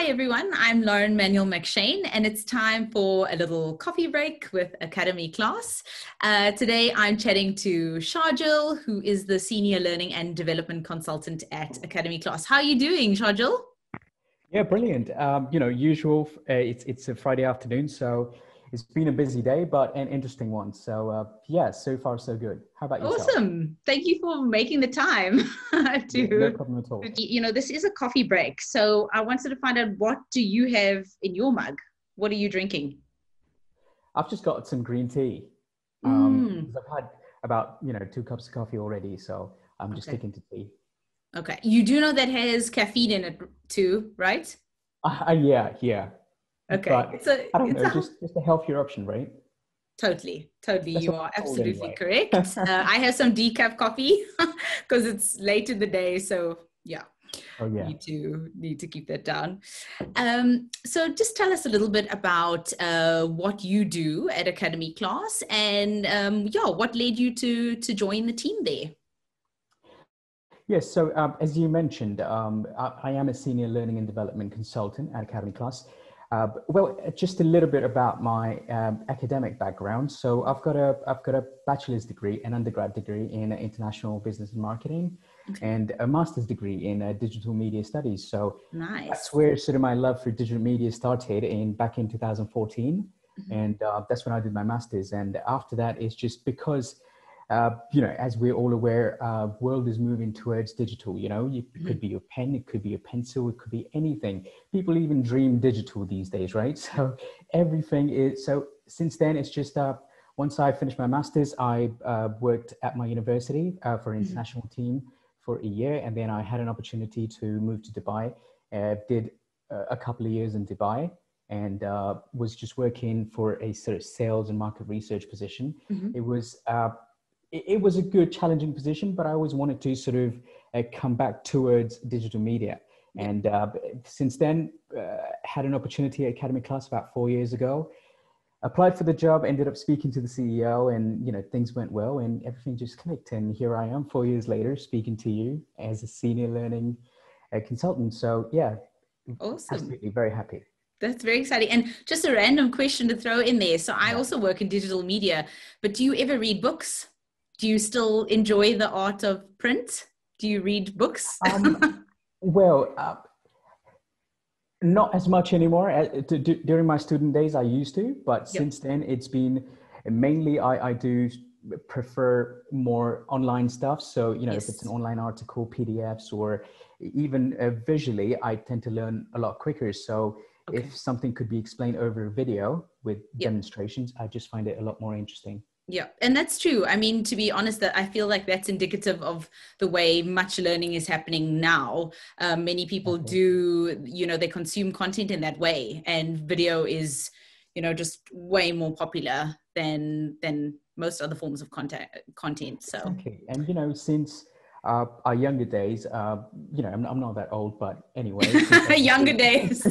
everyone. I'm Lauren Manuel McShane, and it's time for a little coffee break with Academy Class. Today, I'm chatting to Sharjil, who is the Senior Learning and Development Consultant at Academy Class. How are you doing, Sharjil? Yeah, brilliant. Usual. It's a Friday afternoon, so it's been a busy day, but an interesting one. So yeah, so far so good. How about yourself? Awesome. Thank you for making the time Yeah, no problem at all. This is a coffee break. So I wanted to find out, what do you have in your mug? What are you drinking? I've just got some green tea. Mm. I've had about 2 cups of coffee already, so I'm just sticking to tea. Okay. You do know that has caffeine in it too, right? Yeah. Okay. But I don't know, just a healthier option, right? Totally. That's You what are I'm told absolutely anyway. correct. I have some decaf coffee because it's late in the day. So yeah, Oh yeah. Need to keep that down. So just tell us a little bit about what you do at Academy Class, and what led you to join the team there? Yes, so as you mentioned, I am a senior learning and development consultant at Academy Class. Just a little bit about my academic background. So I've got a bachelor's degree, an undergrad degree in international business and marketing, and a master's degree in digital media studies. So nice. That's where sort of my love for digital media started back in 2014, and that's when I did my master's. And after that, it's just because as we're all aware, world is moving towards digital. It could be your pen, it could be a pencil, it could be anything. People even dream digital these days, right? So everything is, so since then, it's just, once I finished my master's, I worked at my university for an international team for a year. And then I had an opportunity to move to Dubai, did a couple of years in Dubai, and was just working for a sort of sales and market research position. It was a good, challenging position, but I always wanted to sort of come back towards digital media. And since then, had an opportunity at Academy Class about 4 years ago, applied for the job, ended up speaking to the CEO, and things went well and everything just clicked. And here I am 4 years later, speaking to you as a senior learning consultant. So yeah, awesome. Absolutely very happy. That's very exciting. And just a random question to throw in there. So I also work in digital media, but do you ever read books? Do you still enjoy the art of print? Do you read books? Not as much anymore. During my student days, I used to, but since then it's been mainly, I do prefer more online stuff. So, if it's an online article, PDFs, or even visually, I tend to learn a lot quicker. So if something could be explained over a video with demonstrations, I just find it a lot more interesting. Yeah, and that's true. I mean, to be honest, that I feel like that's indicative of the way much learning is happening now. Many people do, they consume content in that way, and video is, just way more popular than most other forms of content. So exactly. And since our younger days, I'm not that old, but anyway. Younger days.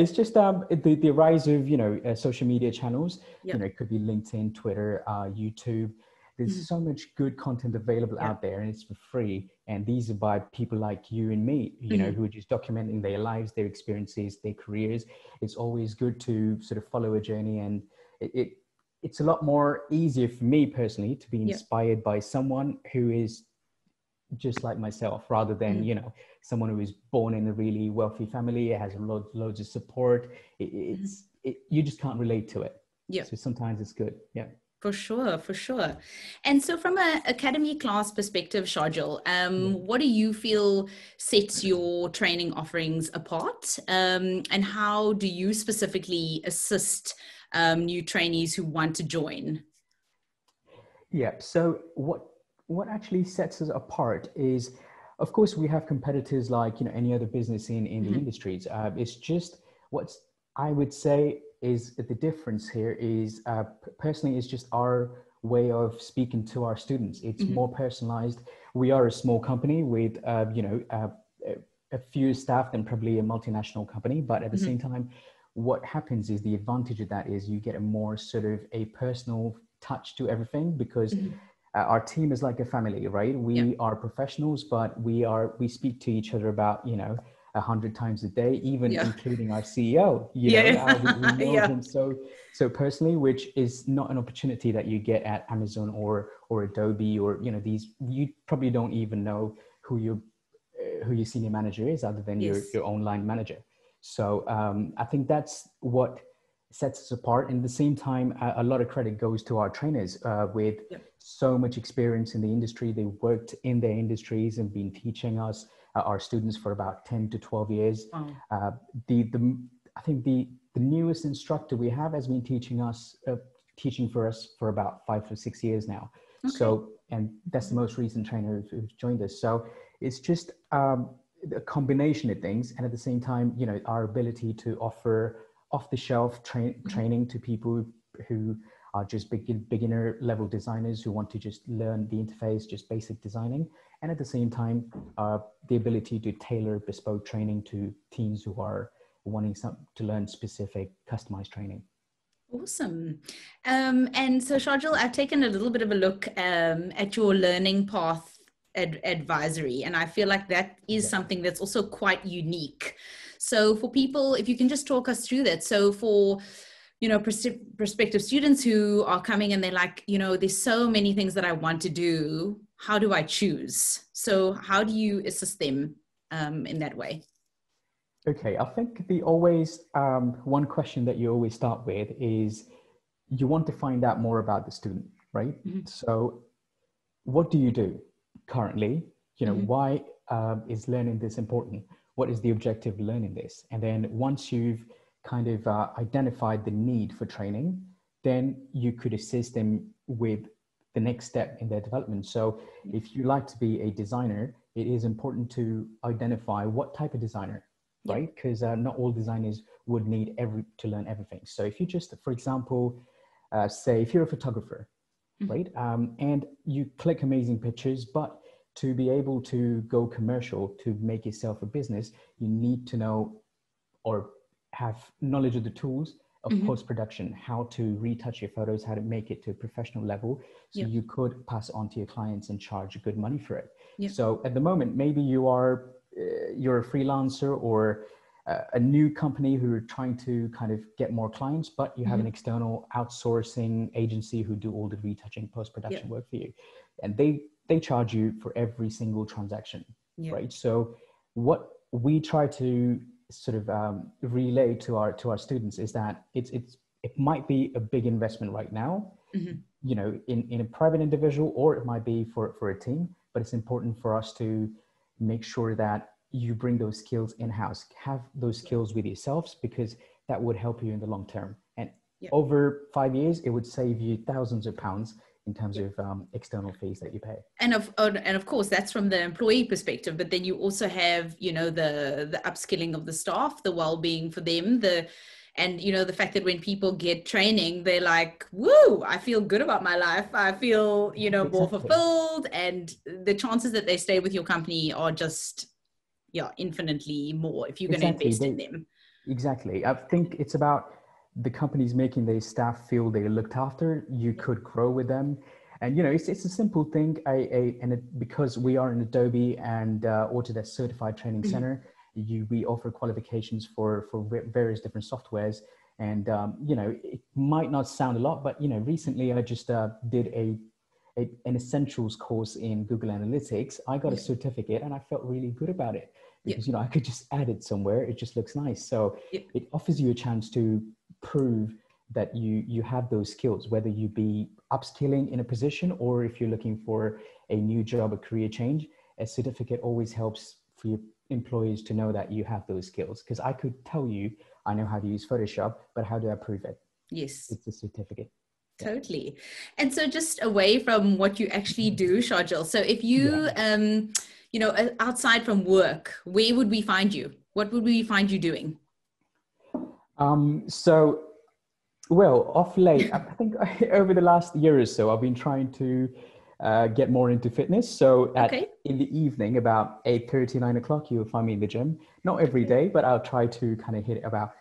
It's just the rise of, social media channels. It could be LinkedIn, Twitter, YouTube. There's so much good content available out there, and it's for free. And these are by people like you and me, who are just documenting their lives, their experiences, their careers. It's always good to sort of follow a journey, and it's a lot more easier for me personally to be inspired by someone who is just like myself, rather than, someone who is born in a really wealthy family, has loads of support. You just can't relate to it. So sometimes it's good. Yeah. For sure. And so from an Academy Class perspective, Sharjil, what do you feel sets your training offerings apart? And how do you specifically assist new trainees who want to join? Yeah, so what actually sets us apart is, of course, we have competitors like, any other business in the industries. It's just I would say is the difference here is personally is just our way of speaking to our students. It's more personalized. We are a small company with a few staff than probably a multinational company, but at the same time, what happens is the advantage of that is you get a more sort of a personal touch to everything, because our team is like a family, right? We are professionals, but we speak to each other about 100 times a day, even Yeah. including our CEO. Yeah. We know Yeah. him so personally, which is not an opportunity that you get at Amazon or Adobe, or these. You probably don't even know who your senior manager is, other than Yes. your own line manager. So I think that's what sets us apart. And at the same time, a lot of credit goes to our trainers with Yep. so much experience in the industry. They worked in their industries and been teaching us, our students, for about 10 to 12 years. Wow. I think the newest instructor we have has been teaching for us for about 5 or 6 years now. Okay. So, and that's the most recent trainer who's joined us. So it's just a combination of things. And at the same time, our ability to offer off-the-shelf training to people who are just beginner level designers who want to just learn the interface, just basic designing. And at the same time, the ability to tailor bespoke training to teams who are wanting to learn specific customized training. Awesome. And so, Sharjil, I've taken a little bit of a look at your learning path advisory, and I feel like that is something that's also quite unique. So for people, if you can just talk us through that. So for prospective students who are coming and they're like, there's so many things that I want to do. How do I choose? So how do you assist them in that way? Okay, I think the always one question that you always start with is you want to find out more about the student, right? Mm-hmm. So what do you do currently? Mm-hmm. Why is learning this important? What is the objective of learning this? And then once you've kind of identified the need for training, then you could assist them with the next step in their development. So if you like to be a designer, it is important to identify what type of designer, right? Because not all designers would need to learn everything. So if you just, for example, say if you're a photographer, mm-hmm. right? And you click amazing pictures, but to be able to go commercial, to make yourself a business, you need to know or have knowledge of the tools of mm-hmm. post-production, how to retouch your photos, how to make it to a professional level. So you could pass on to your clients and charge good money for it. So at the moment, maybe you're a freelancer or a new company who are trying to kind of get more clients, but you have mm-hmm. an external outsourcing agency who do all the retouching post-production work for you. And they charge you for every single transaction, right? So what we try to sort of relay to our students is that it might be a big investment right now, mm-hmm. In a private individual, or it might be for a team, but it's important for us to make sure that you bring those skills in-house, have those skills with yourselves, because that would help you in the long term. And over 5 years, it would save you thousands of pounds in terms of external fees that you pay. And of course, that's from the employee perspective, but then you also have, the upskilling of the staff, the well-being for them, the fact that when people get training, they're like, woo, I feel good about my life. I feel, more fulfilled, and the chances that they stay with your company are just, infinitely more if you're going to invest in them. Exactly. I think it's about the companies making their staff feel they're looked after. You could grow with them. And, it's a simple thing. Because we are an Adobe and Autodesk certified training mm-hmm. center, we offer qualifications for various different softwares. And, it might not sound a lot, but, recently I just did an essentials course in Google Analytics. I got a certificate and I felt really good about it because, I could just add it somewhere. It just looks nice. So it offers you a chance to prove that you have those skills, whether you be upskilling in a position or if you're looking for a new job, a career change. A certificate always helps for your employees to know that you have those skills, because I could tell you I know how to use Photoshop, but how do I prove it? Yes, it's a certificate. Totally. And so just away from what you actually do, Sharjil, so if you outside from work, where would we find you? What would we find you doing? Well, off late, I think over the last year or so, I've been trying to get more into fitness. So in the evening, about 8:30, 9 o'clock, you'll find me in the gym. Not every day, but I'll try to kind of hit it about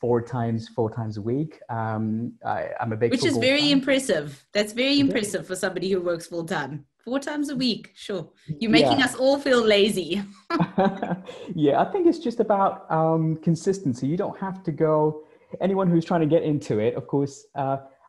4 times a week. I'm a big Which is football very fan. impressive. That's very It is. impressive for somebody who works full time. 4 times a week, sure. You're making Yeah. us all feel lazy. Yeah, I think it's just about consistency. You don't have to go, anyone who's trying to get into it, of course,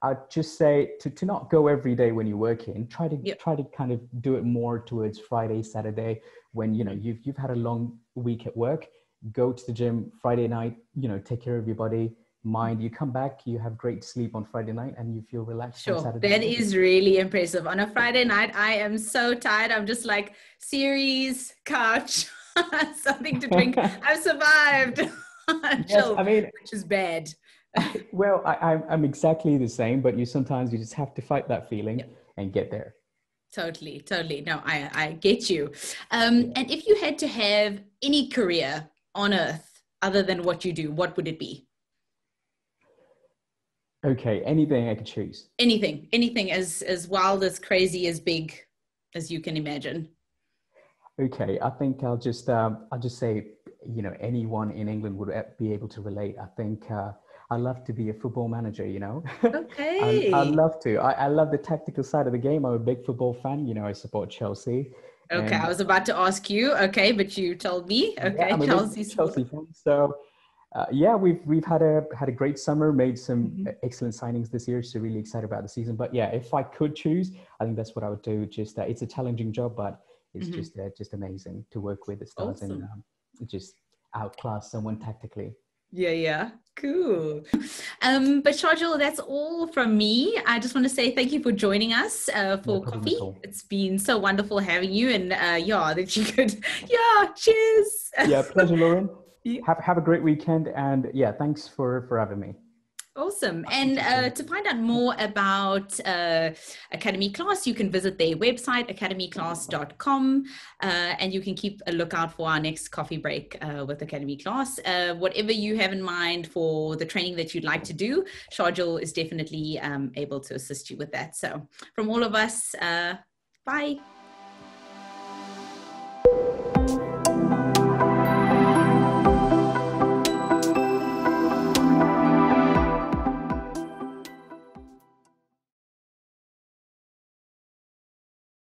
I'd just say to not go every day when you're working. Yep. Try to kind of do it more towards Friday, Saturday, when you've had a long week at work. Go to the gym Friday night, take care of your body, mind. You come back, you have great sleep on Friday night, and you feel relaxed on Sure. Saturday That morning. is really impressive. On a Friday night, I am so tired. I'm just like, series, couch, something to drink. I've survived. Yes, Chill, I mean, which is bad. well, I'm exactly the same, but you just have to fight that feeling Yep. and get there. Totally, totally. No, I get you. Yeah. And if you had to have any career on earth other than what you do, what would it be? Okay, anything I could choose. Anything as wild, as crazy, as big as you can imagine. Okay, I think I'll just say, anyone in England would be able to relate. I think I love to be a football manager. I Okay. love to. I love the tactical side of the game. I'm a big football fan. I support Chelsea, Okay, I and was about to ask you. Okay, but you told me. yeah, Okay, I'm a Chelsea big supporter. Chelsea fan. So yeah, we've had a great summer, made some Mhm. excellent signings this year. So really excited about the season. But yeah, if I could choose, I think that's what I would do. Just it's a challenging job, but it's Mhm. just amazing to work with the stars and Awesome. just outclass someone tactically. Yeah, yeah. Cool. But Sharjil, that's all from me. I just want to say thank you for joining us No for problem at coffee. all. It's been so wonderful having you, and yeah, that you could, yeah, cheers. Yeah, pleasure, Lauren. Yeah. Have a great weekend, and yeah, thanks for having me. Awesome. I'll speak And to you soon. to find out more about Academy Class, you can visit their website, academyclass.com, and you can keep a lookout for our next coffee break with Academy Class. Whatever you have in mind for the training that you'd like to do, Sharjil is definitely able to assist you with that. So from all of us, bye.